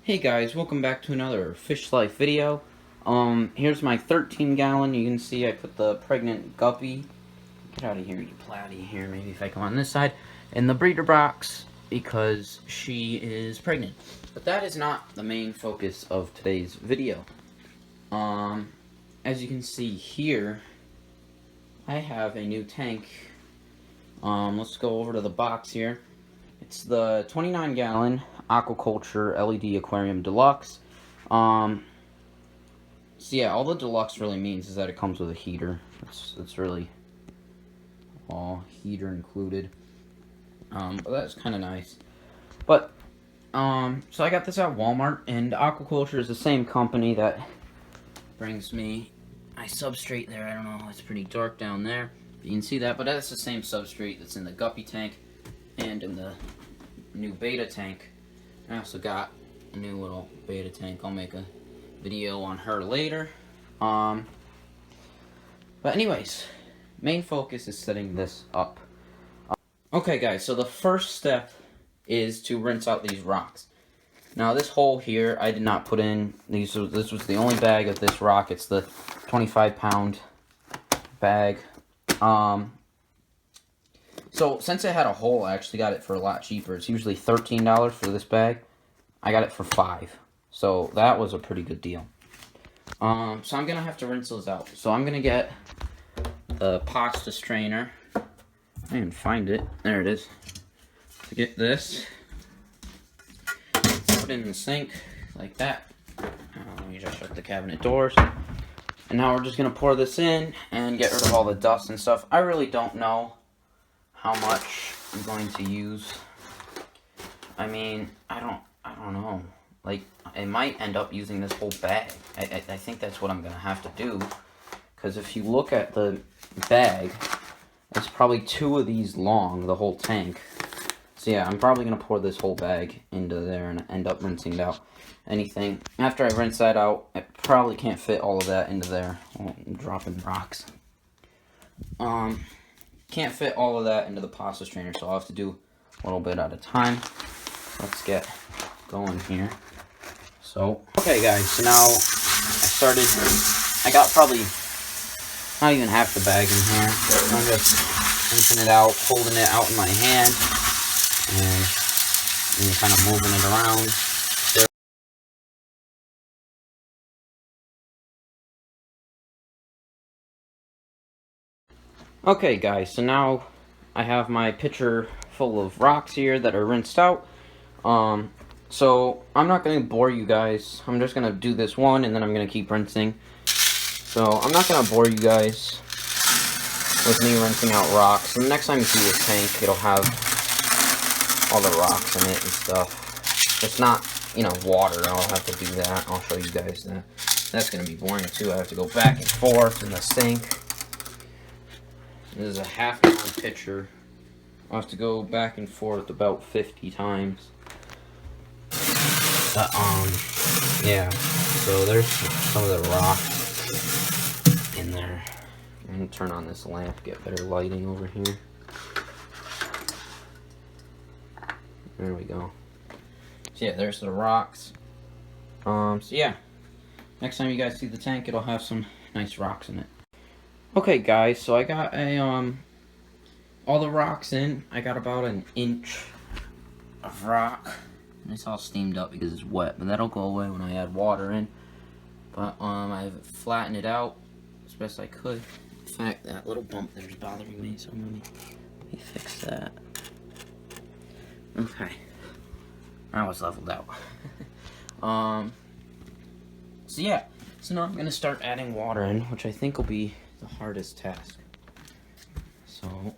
Hey guys, welcome back to another Fish Life video. Here's my 13-gallon. You can see I put the pregnant guppy. Get out of here, you platy. Here, maybe if I come on this side. In the breeder box because she is pregnant. But that is not the main focus of today's video. As you can see here, I have a new tank. Let's go over to the box here. It's the 29-gallon Aqua-Culture LED Aquarium Deluxe. So yeah, all the Deluxe really means is that it comes with a heater. It's really all heater included. But that's kind of nice. But so I got this at Walmart, and Aqua-Culture is the same company that brings me my substrate there. I don't know, it's pretty dark down there. You can see that, but that's the same substrate that's in the guppy tank and in the new beta tank. I also got a new little beta tank. I'll make a video on her later. But anyways, main focus is setting this up. Okay guys, so the first step is to rinse out these rocks. Now this hole here, I did not put in these. This was the only bag of this rock. It's the 25-pound bag. So since it had a hole, I actually got it for a lot cheaper. It's usually $13 for this bag. I got it for $5. So that was a pretty good deal. So I'm gonna have to rinse those out. So I'm gonna get the pasta strainer. I didn't find it. There it is. To get this, put it in the sink like that. Let me just shut the cabinet doors. And now we're just gonna pour this in and get rid of all the dust and stuff. I really don't know how much I'm going to use. I mean, I don't know. Like, I might end up using this whole bag. I think that's what I'm gonna have to do. Because if you look at the bag, it's probably 2 of these long, the whole tank. So yeah, I'm probably gonna pour this whole bag into there and end up rinsing it out. Anything after I rinse that out, I probably can't fit all of that into there. Oh, I'm dropping rocks. Can't fit all of that into the pasta strainer, so I'll have to do a little bit at a time. Let's get going here. So, okay guys, so now I got probably not even half the bag in here. I'm just rinsing it out, holding it out in my hand, and kind of moving it around. Okay guys, so now I have my pitcher full of rocks here that are rinsed out. So I'm not going to bore you guys. I'm just going to do this one and then I'm going to keep rinsing. So I'm not going to bore you guys with me rinsing out rocks. And the next time you see this tank, it'll have all the rocks in it and stuff. It's not, you know, water. I'll have to do that. I'll show you guys that. That's going to be boring too. I have to go back and forth in the sink. This is a half-gallon pitcher. I'll have to go back and forth about 50 times. But, yeah. So there's some of the rocks in there. I'm gonna turn on this lamp, get better lighting over here. There we go. So yeah, there's the rocks. So yeah. Next time you guys see the tank, it'll have some nice rocks in it. Okay guys, so I got a all the rocks in. I got about an inch of rock. It's all steamed up because it's wet, but that'll go away when I add water in. But I've flattened it out as best I could. In fact, that little bump there's bothering me, so let me fix that. Okay. That was leveled out. So yeah. So now I'm gonna start adding water in, which I think will be the hardest task. So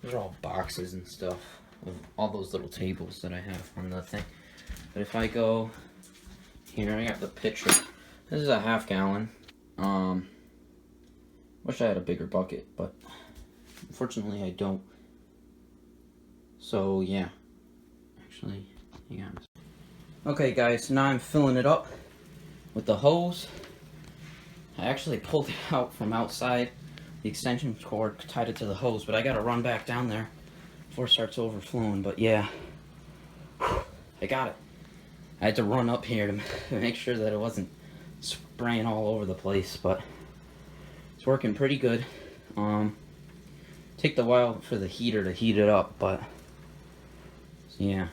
those are all boxes and stuff of all those little tables that I have on the thing. But if I go here, I got the pitcher. This is a half-gallon. Wish I had a bigger bucket, but unfortunately I don't. So yeah, actually, hang on. Okay guys, so now I'm filling it up with the hose. I actually pulled it out from outside the extension cord, tied it to the hose, but I gotta run back down there before it starts overflowing. But yeah, I got it. I had to run up here to make sure that it wasn't spraying all over the place, but it's working pretty good. Take a while for the heater to heat it up, but yeah.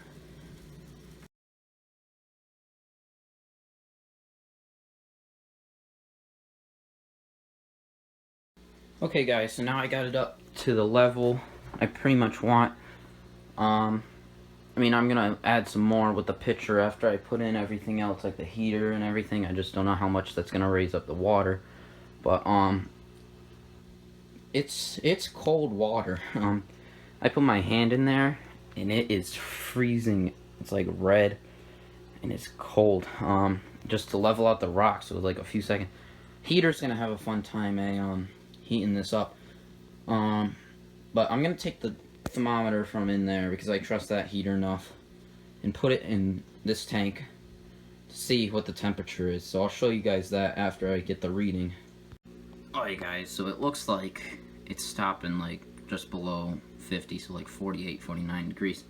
Okay guys, so now I got it up to the level I pretty much want. I mean, I'm gonna add some more with the pitcher after I put in everything else, like the heater and everything. I just don't know how much that's gonna raise up the water, but it's cold water. I put my hand in there and it is freezing. It's like red and it's cold. Just to level out the rocks, so it was like a few seconds. Heater's gonna have a fun time heating this up. But I'm gonna take the thermometer from in there because I trust that heater enough and put it in this tank to see what the temperature is. So I'll show you guys that after I get the reading. Alright guys, so it looks like it's stopping like just below 50, so like 48, 49 degrees.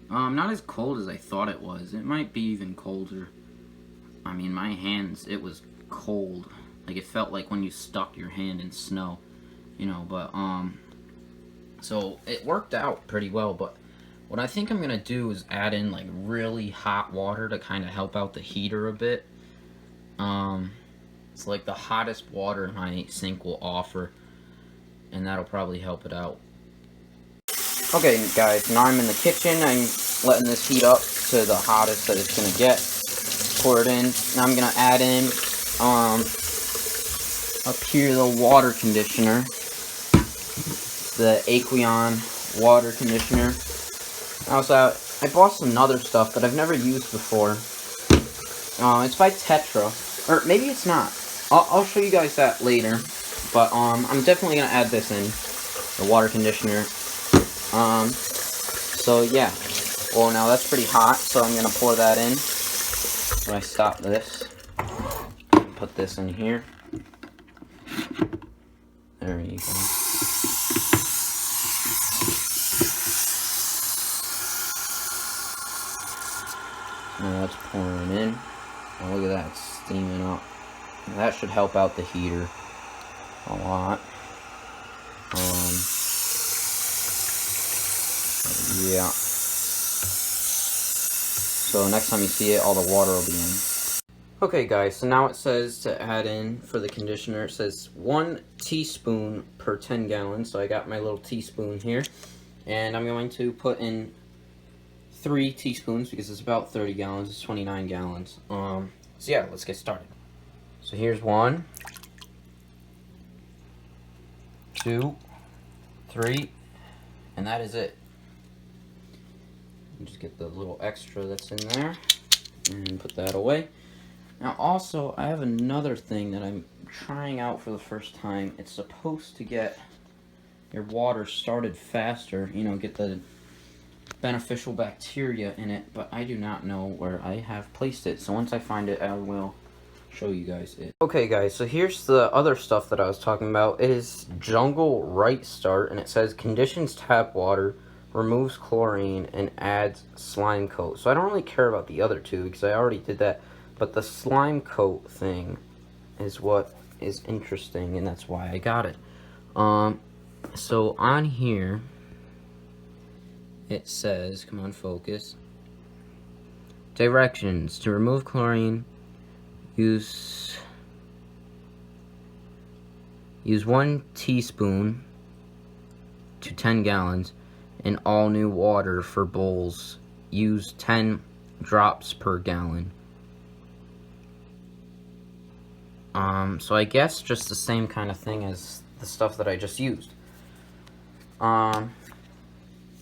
Not as cold as I thought it was. It might be even colder. I mean, my hands, it was cold. Like, it felt like when you stuck your hand in snow, you know, but, so it worked out pretty well, but what I think I'm gonna do is add in, like, really hot water to kind of help out the heater a bit. It's like the hottest water my sink will offer, and that'll probably help it out. Okay, guys, now I'm in the kitchen. I'm letting this heat up to the hottest that it's gonna get. Pour it in. Now I'm gonna add in, up here, the water conditioner. The Aquarium water conditioner. Also, I bought some other stuff that I've never used before. It's by Tetra, or maybe it's not. I'll show you guys that later. But I'm definitely gonna add this in, the water conditioner. So yeah. Well, now that's pretty hot, so I'm gonna pour that in. So I stop this. Put this in here. There you go. Now that's pouring in. Oh, look at that, it's steaming up. That should help out the heater a lot. Yeah. So next time you see it, all the water will be in. Okay guys, so now it says to add in for the conditioner, it says 1 teaspoon per 10 gallons. So I got my little teaspoon here. And I'm going to put in 3 teaspoons because it's about 30 gallons, it's 29 gallons. So yeah, let's get started. So here's 1, 2, 3, and that is it. Just get the little extra that's in there and put that away. Now also, I have another thing that I'm trying out for the first time. It's supposed to get your water started faster, you know, get the beneficial bacteria in it, but I do not know where I have placed it. So once I find it, I will show you guys it. Okay guys, so here's the other stuff that I was talking about. It is Jungle Right Start, and it says conditions tap water, removes chlorine, and adds slime coat. So I don't really care about the other two because I already did that, but the slime coat thing is what is interesting, and that's why I got it. So on here it says, come on, focus. Directions: to remove chlorine, use 1 teaspoon to 10 gallons in all new water for bowls. Use 10 drops per gallon. So I guess just the same kind of thing as the stuff that I just used.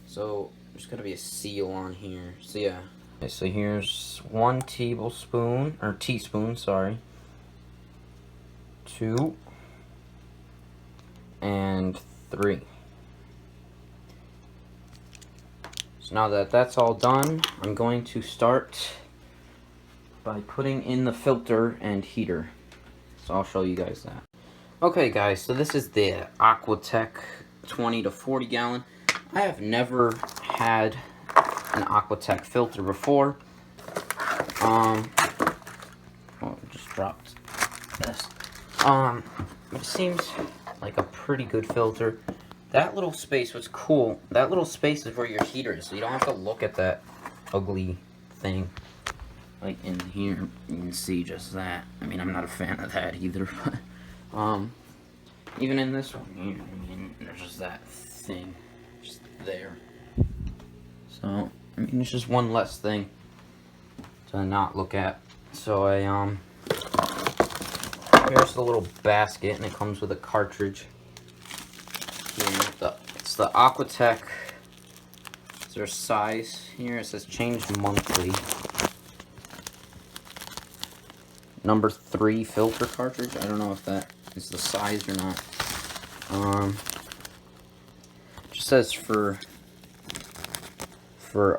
So there's gonna be a seal on here. So yeah. Okay, so here's 1 tablespoon, or teaspoon, sorry. 2 and 3. So now that that's all done, I'm going to start by putting in the filter and heater. So I'll show you guys that. Okay guys, so this is the Aqua-Tech 20 to 40 gallon. I have never had an Aqua-Tech filter before. Oh, just dropped this. It seems like a pretty good filter. That little space was cool. That little space is where your heater is, so you don't have to look at that ugly thing. Like in here, you can see just that. I mean, I'm not a fan of that either, but even in this one here, I mean, there's just that thing just there. So, I mean, it's just one less thing to not look at. So here's the little basket, and it comes with a cartridge. It's the Aqua-Tech. Is there a size here? It says change monthly. Number 3 filter cartridge. I don't know if that is the size or not. It just says for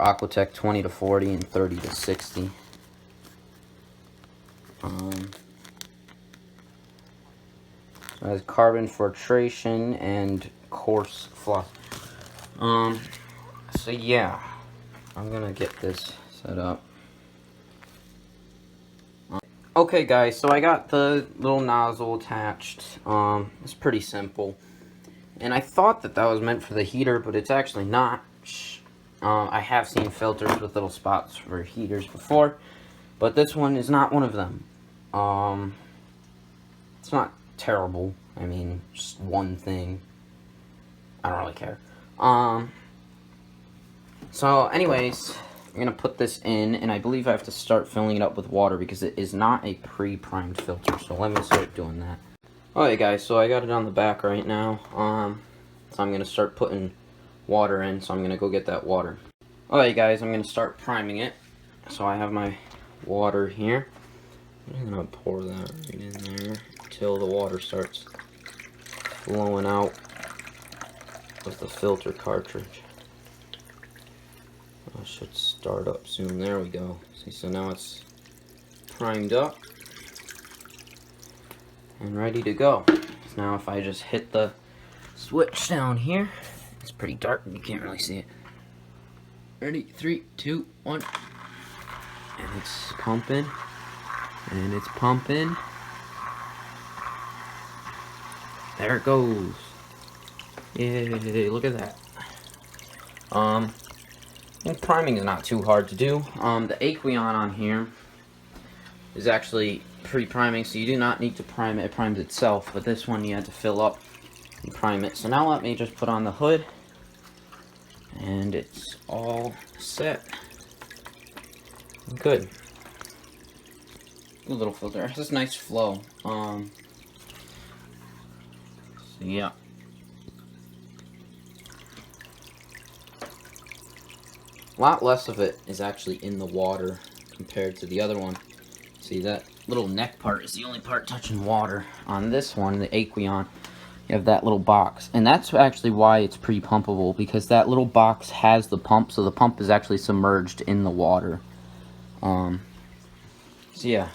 Aqua-Tech 20 to 40 and 30 to 60. So it has carbon filtration and coarse fluff. So yeah, I'm gonna get this set up. Okay guys, so I got the little nozzle attached. It's pretty simple. And I thought that was meant for the heater, but it's actually not. I have seen filters with little spots for heaters before, but this one is not one of them. It's not terrible. I mean, just one thing. I don't really care. So anyways, I'm gonna put this in, and I believe I have to start filling it up with water because it is not a pre-primed filter. So let me start doing that. Alright guys, so I got it on the back right now. So I'm gonna start putting water in, so I'm gonna go get that water. Alright guys, I'm gonna start priming it. So I have my water here. I'm gonna pour that right in there until the water starts flowing out of the filter cartridge. I should start up soon. There we go. See, so now it's primed up and ready to go. So now if I just hit the switch down here, it's pretty dark and you can't really see it. Ready? 3, 2, 1. And it's pumping. And it's pumping. There it goes. Yay, look at that. And priming is not too hard to do. The Aquarium on here is actually pre-priming, so you do not need to prime it. It primes itself, but this one you had to fill up and prime it. So now let me just put on the hood, and it's all set. Good. Good little filter. It has this nice flow. So yeah. A lot less of it is actually in the water compared to the other one. See, that little neck part is the only part touching water. On this one, the Aquarium, you have that little box. And that's actually why it's pre-pumpable, because that little box has the pump, so the pump is actually submerged in the water. So yeah.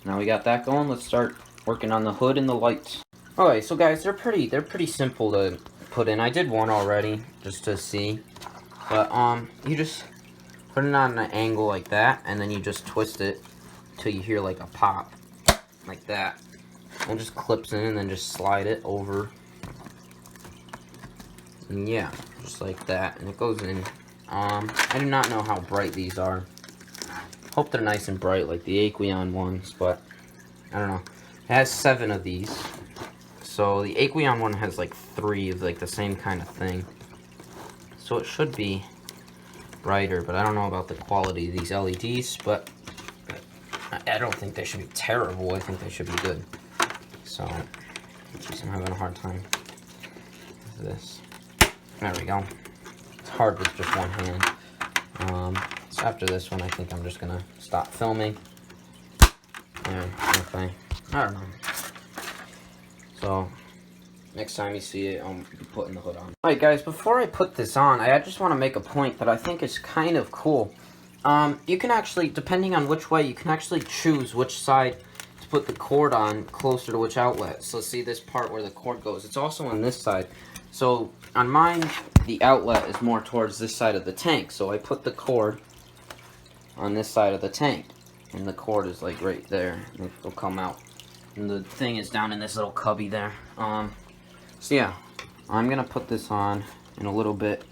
Now we got that going, let's start working on the hood and the lights. Alright, so guys, they're pretty simple to put in. I did one already, just to see. But, you just put it on an angle like that, and then you just twist it till you hear like a pop, like that. And it just clips in, and then just slide it over. And yeah, just like that, and it goes in. I do not know how bright these are. Hope they're nice and bright like the Aquarium ones, but I don't know. It has 7 of these. So the Aquarium one has like 3 of like the same kind of thing. So it should be brighter, but I don't know about the quality of these LEDs, but I don't think they should be terrible. I think they should be good. So, geez, I'm having a hard time with this. There we go. It's hard with just one hand. So after this one, I think I'm just gonna stop filming. And, okay. I don't know. So, next time you see it, I'll be putting the hood on. Alright guys, before I put this on, I just want to make a point that I think is kind of cool. You can actually, depending on which way, you can actually choose which side to put the cord on closer to which outlet. So see this part where the cord goes, it's also on this side. So on mine, the outlet is more towards this side of the tank. So I put the cord on this side of the tank, and the cord is like right there. It'll come out, and the thing is down in this little cubby there. So yeah, I'm gonna put this on in a little bit.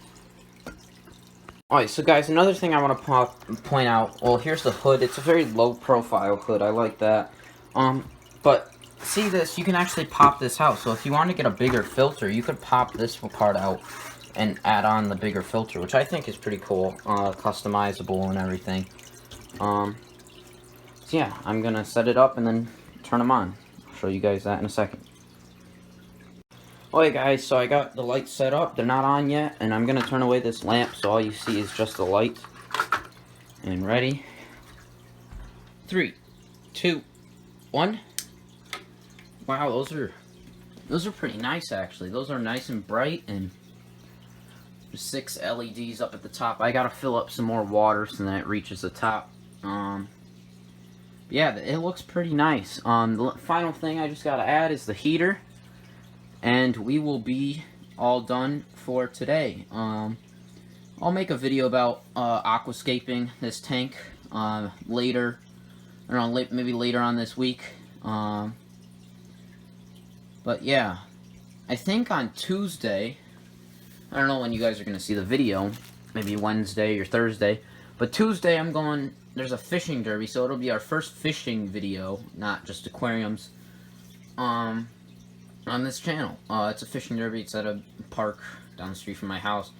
Alright, so guys, another thing I want to point out, well, here's the hood. It's a very low profile hood. I like that. But see this, you can actually pop this out. So if you want to get a bigger filter, you could pop this part out and add on the bigger filter, which I think is pretty cool, customizable and everything. So yeah, I'm gonna set it up and then turn them on. I'll show you guys that in a second. Alright guys, so I got the lights set up. They're not on yet, and I'm gonna turn away this lamp so all you see is just the light. And ready? 3, 2, 1. Wow, those are pretty nice actually. Those are nice and bright, and 6 LEDs up at the top. I gotta fill up some more water so that it reaches the top. Yeah, it looks pretty nice. The final thing I just gotta add is the heater, and we will be all done for today. I'll make a video about aquascaping this tank later, around maybe later on this week. But yeah, I think on Tuesday, I don't know when you guys are going to see the video, maybe Wednesday or Thursday, but Tuesday there's a fishing derby, so it'll be our first fishing video, not just aquariums, on this channel. It's a fishing derby. It's at a park down the street from my house.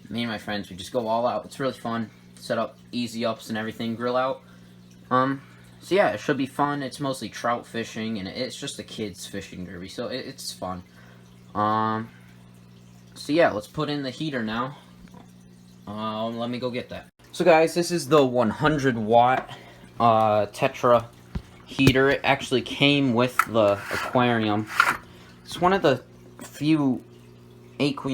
Me and my friends, we just go all out. It's really fun. Set up easy ups and everything, grill out. So yeah, it should be fun. It's mostly trout fishing, and it's just a kids fishing derby, so it's fun. So yeah, let's put in the heater now. Let me go get that. So guys, this is the 100 watt Tetra heater. It actually came with the aquarium. It's one of the few what's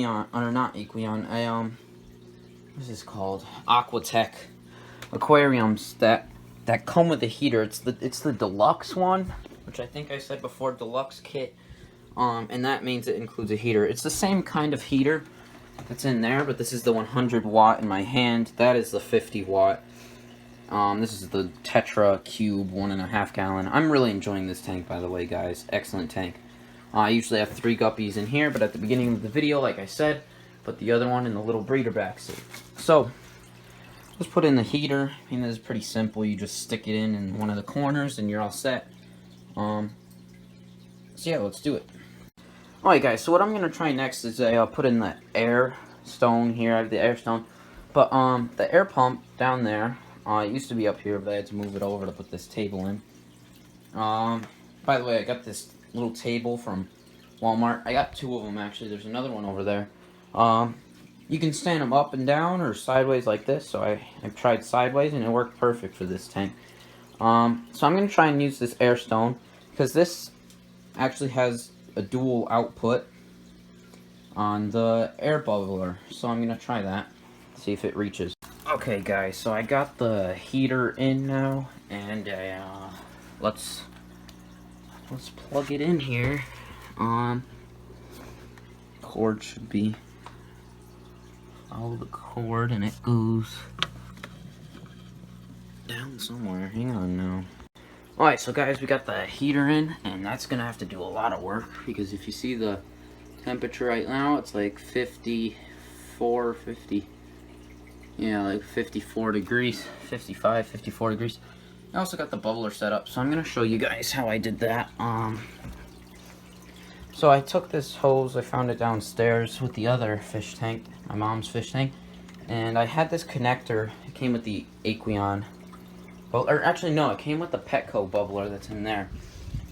this called? Aquatech aquariums that come with the heater. It's the deluxe one, which I think I said before, deluxe kit. And that means it includes a heater. It's the same kind of heater that's in there, but this is the 100 watt in my hand. That is the 50 watt. This is the Tetra Cube 1.5 gallon. I'm really enjoying this tank, by the way, guys. Excellent tank. I usually have 3 guppies in here, but at the beginning of the video, like I said, put the other one in the little breeder back seat. So, let's put in the heater. I mean, this is pretty simple. You just stick it in one of the corners, and you're all set. So yeah, let's do it. Alright guys, so what I'm going to try next is put in the air stone here. I have the air stone. But the air pump down there, it used to be up here, but I had to move it over to put this table in. By the way, I got this little table from Walmart. I got 2 of them actually. There's another one over there. You can stand them up and down or sideways like this. So I've tried sideways and it worked perfect for this tank. So I'm going to try and use this air stone because this actually has a dual output on the air bubbler. So I'm going to try that. See if it reaches. Okay guys, so I got the heater in now, and let's plug it in here. Cord should be, follow the cord and it goes down somewhere. Hang on now. Alright, so guys, we got the heater in, and that's gonna have to do a lot of work because if you see the temperature right now, it's like 54 degrees, 55, 54 degrees. I also got the bubbler set up, so I'm going to show you guys how I did that. So I took this hose, I found it downstairs with the other fish tank, my mom's fish tank, and I had this connector. It came with the Aquarium, well, or actually no, it came with the Petco bubbler that's in there.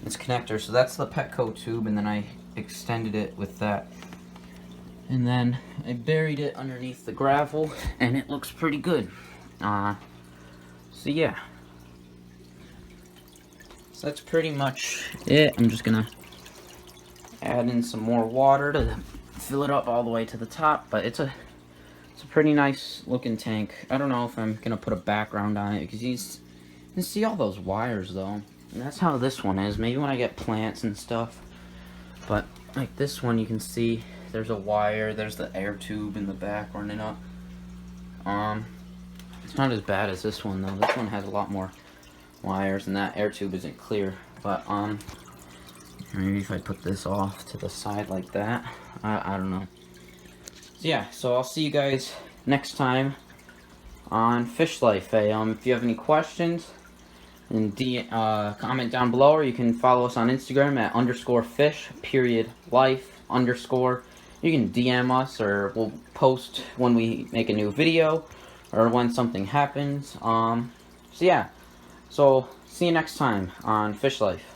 This connector, so that's the Petco tube, and then I extended it with that. And then I buried it underneath the gravel, and it looks pretty good. So yeah. So that's pretty much it. I'm just gonna add in some more water to fill it up all the way to the top, but it's a pretty nice looking tank. I don't know if I'm gonna put a background on it because you can see all those wires though. And that's how this one is. Maybe when I get plants and stuff. But like this one, you can see there's a wire, there's the air tube in the back running up. It's not as bad as this one though. This one has a lot more wires and that air tube isn't clear. But maybe if I put this off to the side like that, I don't know. So yeah, so I'll see you guys next time on Fish Life. If you have any questions, and comment down below, or you can follow us on Instagram at _fish_life_. You can DM us, or we'll post when we make a new video, or when something happens. So yeah, so see you next time on Fish Life.